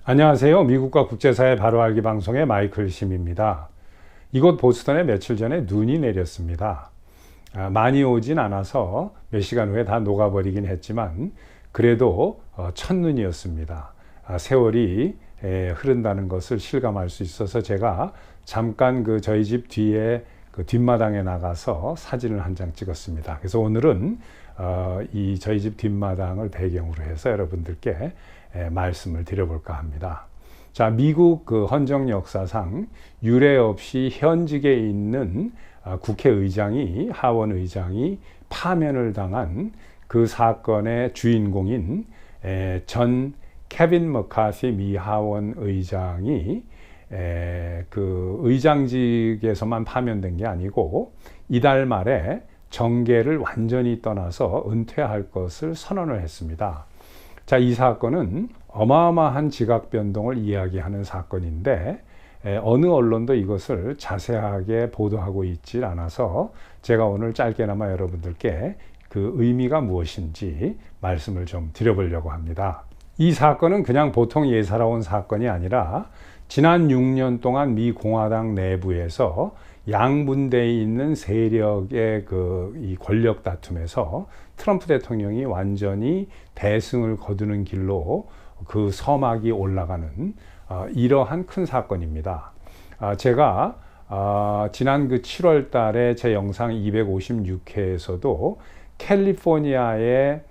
안녕하세요. 미국과 국제사회 바로 알기 방송의 마이클 심입니다. 이곳 보스턴에 며칠 전에 눈이 내렸습니다. 많이 오진 않아서 몇 시간 후에 다 녹아버리긴 했지만 그래도 첫눈이었습니다. 세월이 흐른다는 것을 실감할 수 있어서 제가 잠깐 저희 집 뒤에 뒷마당에 나가서 사진을 한 장 찍었습니다. 그래서 오늘은 이 저희 집 뒷마당을 배경으로 해서 여러분들께 말씀을 드려볼까 합니다. 자, 미국 헌정 역사상 유례 없이 현직에 있는 국회의장이 하원 의장이 파면을 당한 그 사건의 주인공인 전 케빈 머카시 미 하원 의장이 그 의장직에서만 파면된 게 아니고 이달 말에 정계를 완전히 떠나서 은퇴할 것을 선언을 했습니다. 자, 이 사건은 어마어마한 지각 변동을 이야기하는 사건인데 어느 언론도 이것을 자세하게 보도하고 있지 않아서 제가 오늘 짧게나마 여러분들께 그 의미가 무엇인지 말씀을 좀 드려보려고 합니다. 이 사건은 그냥 보통 예사로운 사건이 아니라 지난 6년 동안 미 공화당 내부에서 양분되어 있는 세력의 이 권력 다툼에서 트럼프 대통령이 완전히 대승을 거두는 길로 그 서막이 올라가는 이러한 큰 사건입니다. 제가 지난 7월 달에 제 영상 256회에서도 캘리포니아의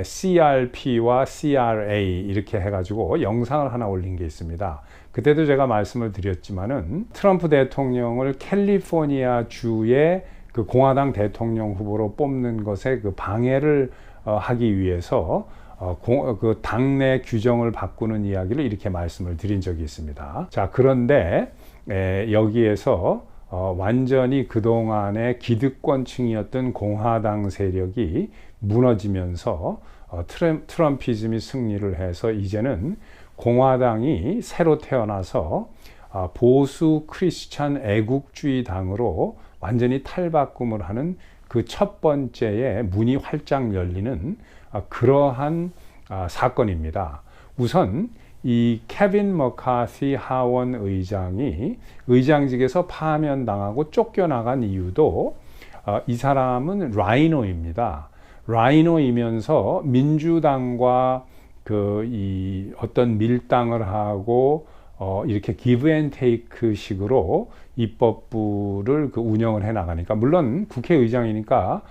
CRP와 CRA 이렇게 해가지고 영상을 하나 올린 게 있습니다. 그때도 제가 말씀을 드렸지만은 트럼프 대통령을 캘리포니아 주의 그 공화당 대통령 후보로 뽑는 것에 그 방해를 하기 위해서 그 당내 규정을 바꾸는 이야기를 이렇게 말씀을 드린 적이 있습니다. 자, 그런데 여기에서 완전히 그동안의 기득권층이었던 공화당 세력이 무너지면서 트럼피즘이 승리를 해서 이제는 공화당이 새로 태어나서 보수 크리스찬 애국주의 당으로 완전히 탈바꿈을 하는 그 첫 번째의 문이 활짝 열리는 그러한 사건입니다. 우선 이 케빈 머카시 하원 의장이 의장직에서 파면당하고 쫓겨나간 이유도 이 사람은 라이노입니다. 라이노이면서 민주당과 이 어떤 밀당을 하고 이렇게 기브 앤 테이크 식으로 입법부를 운영을 해 나가니까, 물론 국회의장이니까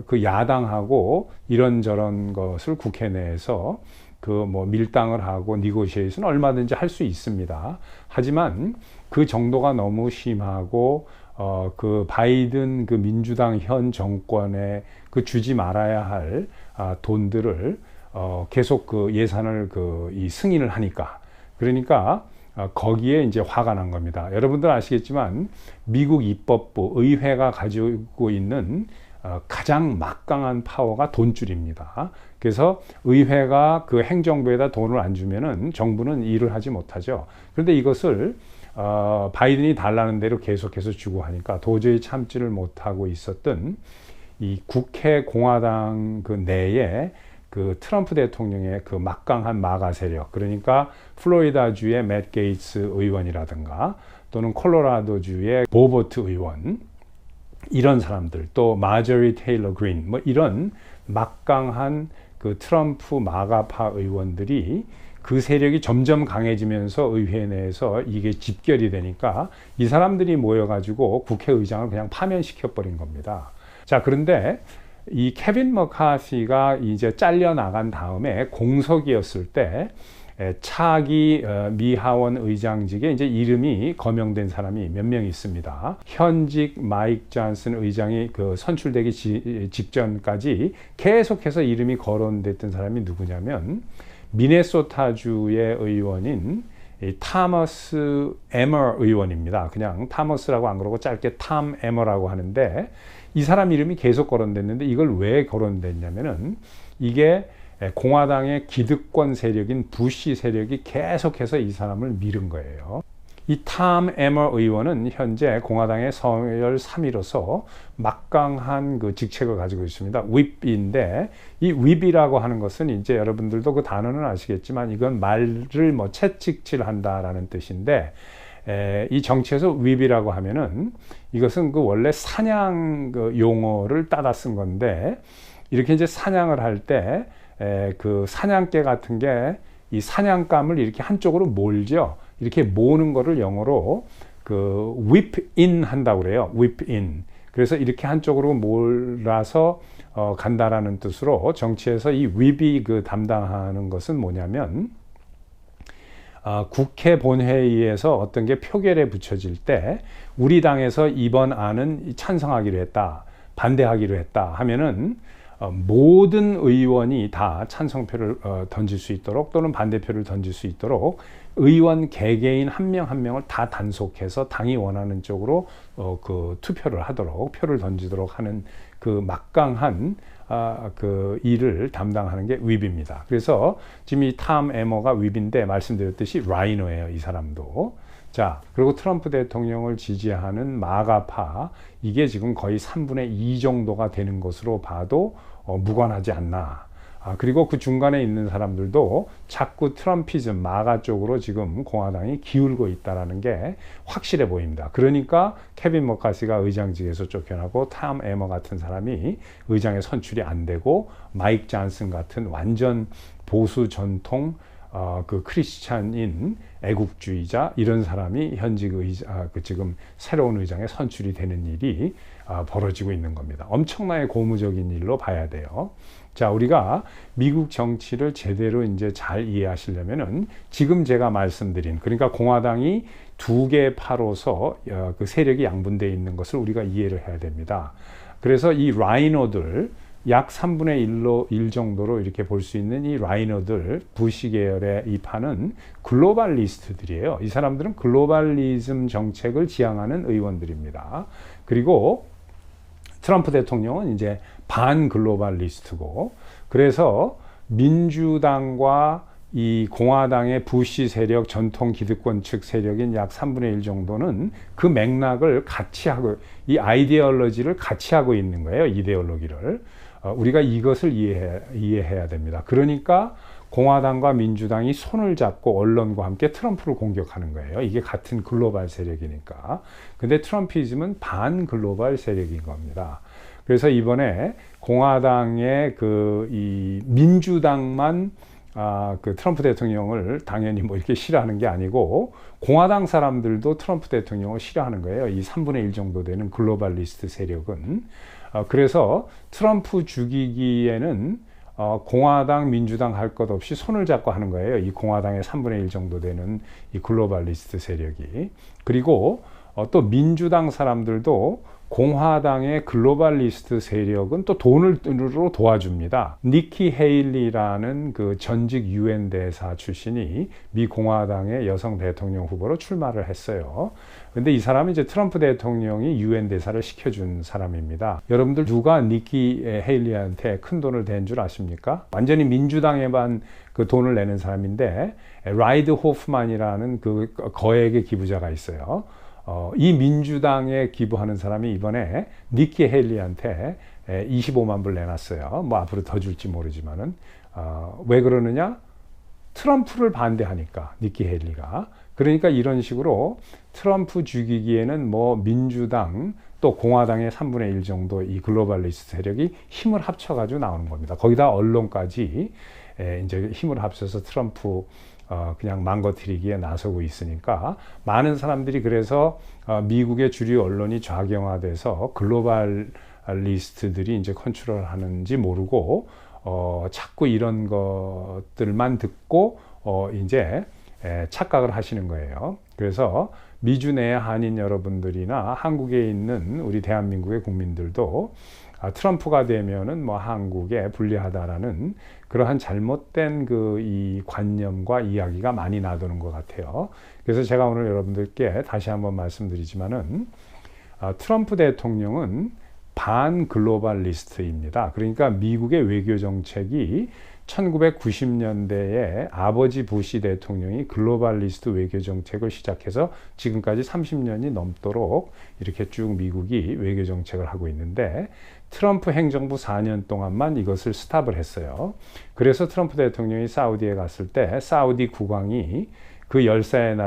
그 야당하고 이런저런 것을 국회 내에서 밀당을 하고 니고시에이션 얼마든지 할 수 있습니다. 하지만 그 정도가 너무 심하고 그 바이든 그 민주당 현 정권에 주지 말아야 할 돈들을 계속 예산을 이 승인을 하니까, 그러니까 거기에 이제 화가 난 겁니다. 여러분들 아시겠지만 미국 입법부 의회가 가지고 있는 가장 막강한 파워가 돈줄입니다. 그래서 의회가 그 행정부에다 돈을 안 주면은 정부는 일을 하지 못하죠. 그런데 이것을 바이든이 달라는 대로 계속해서 주고 하니까 도저히 참지를 못하고 있었던 이 국회 공화당 내에 트럼프 대통령의 막강한 마가 세력, 그러니까 플로리다주의 맷 게이츠 의원이라든가 또는 콜로라도주의 보보트 의원, 이런 사람들, 또 마저리 테일러 그린, 이런 막강한 트럼프 마가파 의원들이 그 세력이 점점 강해지면서 의회 내에서 이게 집결이 되니까 이 사람들이 모여가지고 국회의장을 그냥 파면시켜버린 겁니다. 자, 그런데 이 케빈 머카시가 이제 잘려나간 다음에 공석이었을 때 차기 미 하원 의장직에 이제 이름이 거명된 사람이 몇 명 있습니다. 현직 마이크 존슨 의장이 선출되기 직전까지 계속해서 이름이 거론됐던 사람이 누구냐면 미네소타주의 의원인 타머스 에머 의원입니다. 그냥 타머스라고 안 그러고 짧게 탐 에머라고 하는데, 이 사람 이름이 계속 거론됐는데 이걸 왜 거론됐냐면은 이게 공화당의 기득권 세력인 부시 세력이 계속해서 이 사람을 밀은 거예요. 이 탐 에머 의원은 현재 공화당의 서열 3위로서 막강한 그 직책을 가지고 있습니다. 윕인데, 이 윕이라고 하는 것은 이제 여러분들도 그 단어는 아시겠지만 이건 말을 뭐 채찍질한다라는 뜻인데, 이 정치에서 윕이라고 하면은 이것은 그 원래 사냥 그 용어를 따다 쓴 건데, 이렇게 이제 사냥을 할 때 그 사냥개 같은 게 이 사냥감을 이렇게 한쪽으로 몰죠. 이렇게 모으는 거를 영어로 그 whip in 한다고 그래요. whip in. 그래서 이렇게 한쪽으로 몰아서 간다라는 뜻으로 정치에서 이 whip이 그 담당하는 것은 뭐냐면, 국회 본회의에서 어떤 게 표결에 붙여질 때 우리 당에서 이번 안은 찬성하기로 했다, 반대하기로 했다 하면은 모든 의원이 다 찬성표를 던질 수 있도록 또는 반대표를 던질 수 있도록 의원 개개인 한 명 한 명을 다 단속해서 당이 원하는 쪽으로 그 투표를 하도록, 표를 던지도록 하는 그 막강한 그 일을 담당하는 게 윕입니다. 그래서 지금 이 탐 에머가 윕인데, 말씀드렸듯이 라이너예요, 이 사람도. 자, 그리고 트럼프 대통령을 지지하는 마가파, 이게 지금 거의 3분의 2 정도가 되는 것으로 봐도 무관하지 않나. 그리고 그 중간에 있는 사람들도 자꾸 트럼피즘, 마가 쪽으로 지금 공화당이 기울고 있다는 게 확실해 보입니다. 그러니까 케빈 머카시가 의장직에서 쫓겨나고 탐 에머 같은 사람이 의장에 선출이 안 되고, 마이크 존슨 같은 완전 보수 전통 그 크리스찬인 애국주의자, 이런 사람이 현직 지금 새로운 의장에 선출이 되는 일이 벌어지고 있는 겁니다. 엄청나게 고무적인 일로 봐야 돼요. 자, 우리가 미국 정치를 제대로 이제 잘 이해하시려면은 지금 제가 말씀드린, 그러니까 공화당이 두 개의 파로서 그 세력이 양분되어 있는 것을 우리가 이해를 해야 됩니다. 그래서 이 라이너들, 약 3분의 1 정도로 이렇게 볼 수 있는 이 라이너들, 부시 계열의 이 파는 글로벌리스트들이에요. 이 사람들은 글로벌리즘 정책을 지향하는 의원들입니다. 그리고 트럼프 대통령은 이제 반글로벌리스트고, 그래서 민주당과 이 공화당의 부시 세력, 전통 기득권 측 세력인 약 3분의 1 정도는 그 맥락을 같이 하고, 이 아이디올로지를 같이 하고 있는 거예요. 이데올로기를. 우리가 이것을 이해해야 됩니다. 그러니까 공화당과 민주당이 손을 잡고 언론과 함께 트럼프를 공격하는 거예요. 이게 같은 글로벌 세력이니까. 근데 트럼피즘은 반글로벌 세력인 겁니다. 그래서 이번에 공화당의 이 민주당만 그 트럼프 대통령을 당연히 뭐 이렇게 싫어하는 게 아니고, 공화당 사람들도 트럼프 대통령을 싫어하는 거예요. 이 3분의 1 정도 되는 글로벌리스트 세력은. 그래서 트럼프 죽이기에는 공화당, 민주당 할 것 없이 손을 잡고 하는 거예요. 이 공화당의 3분의 1 정도 되는 이 글로벌리스트 세력이. 그리고 또 민주당 사람들도 공화당의 글로벌리스트 세력은 또 돈으로 도와줍니다. 니키 헤일리라는 그 전직 유엔 대사 출신이 미 공화당의 여성 대통령 후보로 출마를 했어요. 근데 이 사람은 이제 트럼프 대통령이 유엔 대사를 시켜준 사람입니다. 여러분들 누가 니키 헤일리한테 큰 돈을 댄 줄 아십니까? 완전히 민주당에만 그 돈을 내는 사람인데, 라이드 호프만이라는 그 거액의 기부자가 있어요. 이 민주당에 기부하는 사람이 이번에 니키 헤일리한테 25만 불 내놨어요. 뭐 앞으로 더 줄지 모르지만은. 왜 그러느냐? 트럼프를 반대하니까, 니키 헤일리가. 그러니까 이런 식으로 트럼프 죽이기에는 뭐 민주당 또 공화당의 3분의 1 정도 이 글로벌리스트 세력이 힘을 합쳐가지고 나오는 겁니다. 거기다 언론까지 이제 힘을 합쳐서 트럼프 그냥 망가뜨리기에 나서고 있으니까, 많은 사람들이 그래서 미국의 주류 언론이 좌경화돼서 글로벌리스트들이 이제 컨트롤하는지 모르고 자꾸 이런 것들만 듣고 이제 착각을 하시는 거예요. 그래서 미주 내 한인 여러분들이나 한국에 있는 우리 대한민국의 국민들도 트럼프가 되면은 뭐 한국에 불리하다라는 그러한 잘못된 이 관념과 이야기가 많이 나도는 것 같아요. 그래서 제가 오늘 여러분들께 다시 한번 말씀드리지만은 트럼프 대통령은 반글로벌리스트입니다. 그러니까 미국의 외교 정책이 1990년대에 아버지 부시 대통령이 글로벌리스트 외교 정책을 시작해서 지금까지 30년이 넘도록 이렇게 쭉 미국이 외교 정책을 하고 있는데, 트럼프 행정부 4년 동안만 이것을 스탑을 했어요. 그래서 트럼프 대통령이 사우디에 갔을 때 사우디 국왕이 그 열사의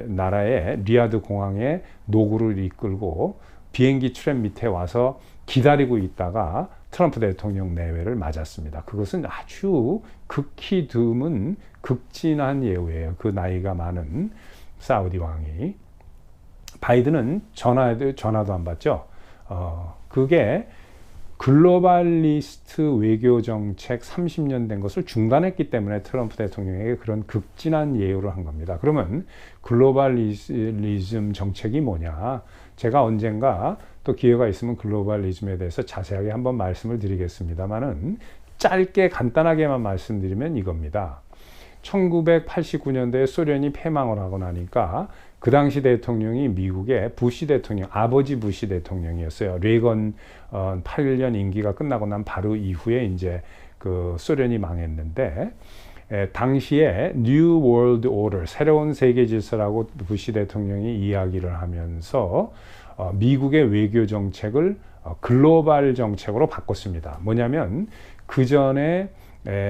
나라의 리야드 공항에 노구를 이끌고 비행기 트랩 밑에 와서 기다리고 있다가 트럼프 대통령 내외를 맞았습니다. 그것은 아주 극히 드문 극진한 예우예요. 그 나이가 많은 사우디 왕이. 바이든은 전화도 안 받죠. 그게 글로벌리스트 외교 정책 30년 된 것을 중단했기 때문에 트럼프 대통령에게 그런 극진한 예우를 한 겁니다. 그러면 글로벌리즘 정책이 뭐냐? 제가 언젠가 또 기회가 있으면 글로벌리즘에 대해서 자세하게 한번 말씀을 드리겠습니다만은, 짧게 간단하게만 말씀드리면 이겁니다. 1989년도에 소련이 패망을 하고 나니까 그 당시 대통령이 미국의 부시 대통령, 아버지 부시 대통령이었어요. 레이건 8년 임기가 끝나고 난 바로 이후에 이제 그 소련이 망했는데, 당시에 New World Order, 새로운 세계 질서라고 부시 대통령이 이야기를 하면서 미국의 외교 정책을 글로벌 정책으로 바꿨습니다. 뭐냐면 그 전에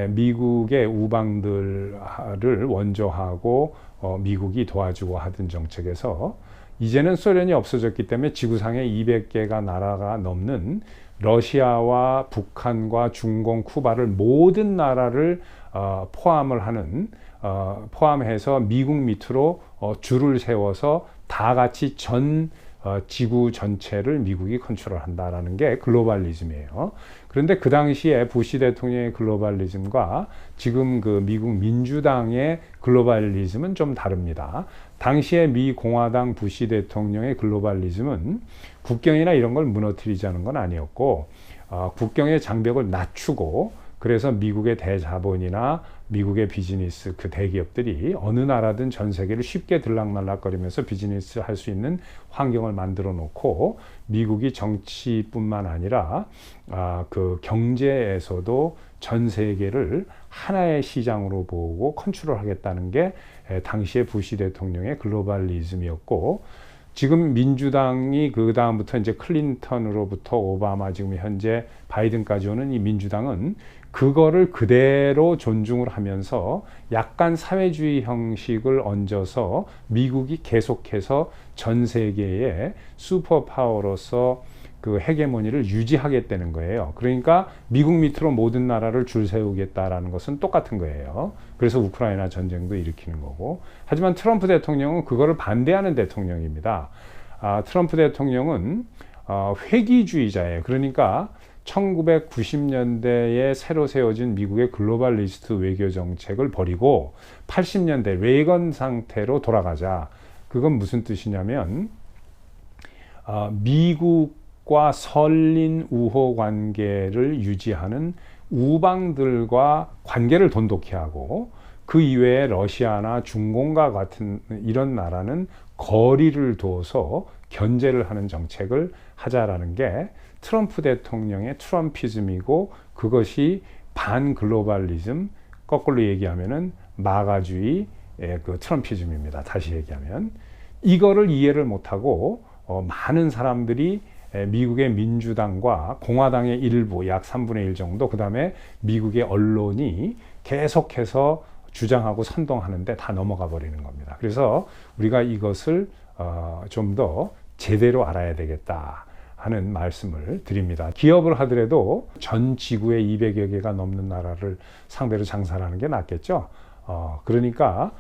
미국의 우방들을 원조하고 미국이 도와주고 하던 정책에서 이제는 소련이 없어졌기 때문에 지구상에 200개가 나라가 넘는 러시아와 북한과 중공, 쿠바를 모든 나라를 포함해서 미국 밑으로 줄을 세워서 다 같이 지구 전체를 미국이 컨트롤한다라는 게 글로벌리즘이에요. 그런데 그 당시에 부시 대통령의 글로벌리즘과 지금 그 미국 민주당의 글로벌리즘은 좀 다릅니다. 당시에 미 공화당 부시 대통령의 글로벌리즘은 국경이나 이런 걸 무너뜨리자는 건 아니었고, 국경의 장벽을 낮추고, 그래서 미국의 대자본이나 미국의 비즈니스, 그 대기업들이 어느 나라든 전 세계를 쉽게 들락날락거리면서 비즈니스 할 수 있는 환경을 만들어 놓고, 미국이 정치뿐만 아니라 그 경제에서도 전 세계를 하나의 시장으로 보고 컨트롤하겠다는 게 당시의 부시 대통령의 글로벌리즘이었고, 지금 민주당이 그 다음부터 이제 클린턴으로부터 오바마, 지금 현재 바이든까지 오는 이 민주당은 그거를 그대로 존중을 하면서 약간 사회주의 형식을 얹어서 미국이 계속해서 전 세계의 슈퍼파워로서 그 헤게모니를 유지하겠다는 거예요. 그러니까 미국 밑으로 모든 나라를 줄 세우겠다라는 것은 똑같은 거예요. 그래서 우크라이나 전쟁도 일으키는 거고. 하지만 트럼프 대통령은 그거를 반대하는 대통령입니다. 트럼프 대통령은 회귀주의자예요. 그러니까 1990년대에 새로 세워진 미국의 글로벌리스트 외교 정책을 버리고 80년대 레이건 상태로 돌아가자. 그건 무슨 뜻이냐면, 미국과 설린 우호 관계를 유지하는 우방들과 관계를 돈독히 하고, 그 이외에 러시아나 중공과 같은 이런 나라는 거리를 둬서 견제를 하는 정책을 하자라는 게 트럼프 대통령의 트럼피즘이고, 그것이 반글로벌리즘, 거꾸로 얘기하면은 마가주의 그 트럼피즘입니다. 다시 얘기하면 이거를 이해를 못하고 많은 사람들이 미국의 민주당과 공화당의 일부, 약 3분의 1 정도, 그 다음에 미국의 언론이 계속해서 주장하고 선동하는데 다 넘어가 버리는 겁니다. 그래서 우리가 이것을 좀 더 제대로 알아야 되겠다 하는 말씀을 드립니다. 기업을 하더라도 전 지구에 200여 개가 넘는 나라를 상대로 장사를 하는 게 낫겠죠. 그러니까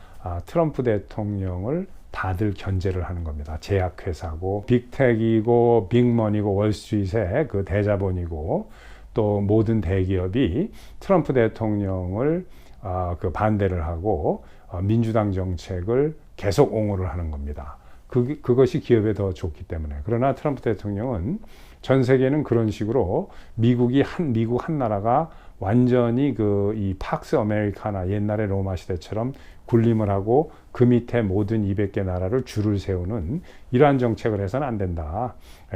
트럼프 대통령을 다들 견제를 하는 겁니다. 제약회사고 빅텍이고 빅머니고 월스트리트의 그 대자본이고, 또 모든 대기업이 트럼프 대통령을 그 반대를 하고 민주당 정책을 계속 옹호를 하는 겁니다. 그것이 기업에 더 좋기 때문에. 그러나 트럼프 대통령은 전 세계는 그런 식으로 미국 한 나라가 완전히 이 팍스 아메리카나 옛날의 로마 시대처럼 군림을 하고 그 밑에 모든 200개 나라를 줄을 세우는 이러한 정책을 해서는 안 된다.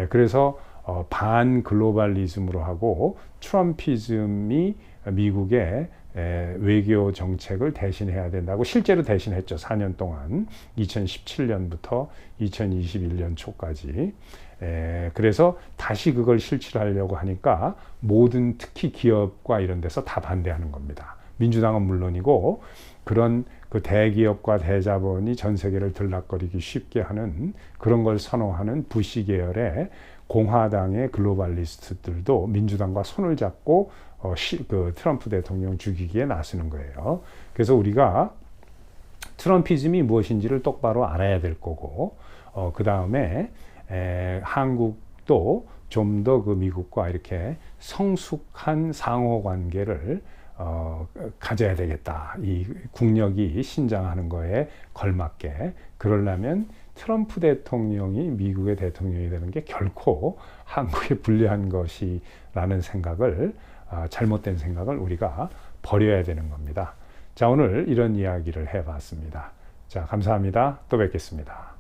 그래서 반 글로벌리즘으로 하고 트럼피즘이 미국의 외교 정책을 대신해야 된다고 실제로 대신했죠. 4년 동안 2017년부터 2021년 초까지. 그래서 다시 그걸 실천하려고 하니까 모든 특히 기업과 이런 데서 다 반대하는 겁니다. 민주당은 물론이고 그런 그 대기업과 대자본이 전 세계를 들락거리기 쉽게 하는 그런 걸 선호하는 부시 계열의 공화당의 글로벌리스트들도 민주당과 손을 잡고 그 트럼프 대통령 죽이기에 나서는 거예요. 그래서 우리가 트럼피즘이 무엇인지를 똑바로 알아야 될 거고, 그 다음에 한국도 좀 더 그 미국과 이렇게 성숙한 상호 관계를 가져야 되겠다. 이 국력이 신장하는 거에 걸맞게. 그러려면 트럼프 대통령이 미국의 대통령이 되는 게 결코 한국에 불리한 것이라는 생각을, 잘못된 생각을 우리가 버려야 되는 겁니다. 자, 오늘 이런 이야기를 해봤습니다. 자, 감사합니다. 또 뵙겠습니다.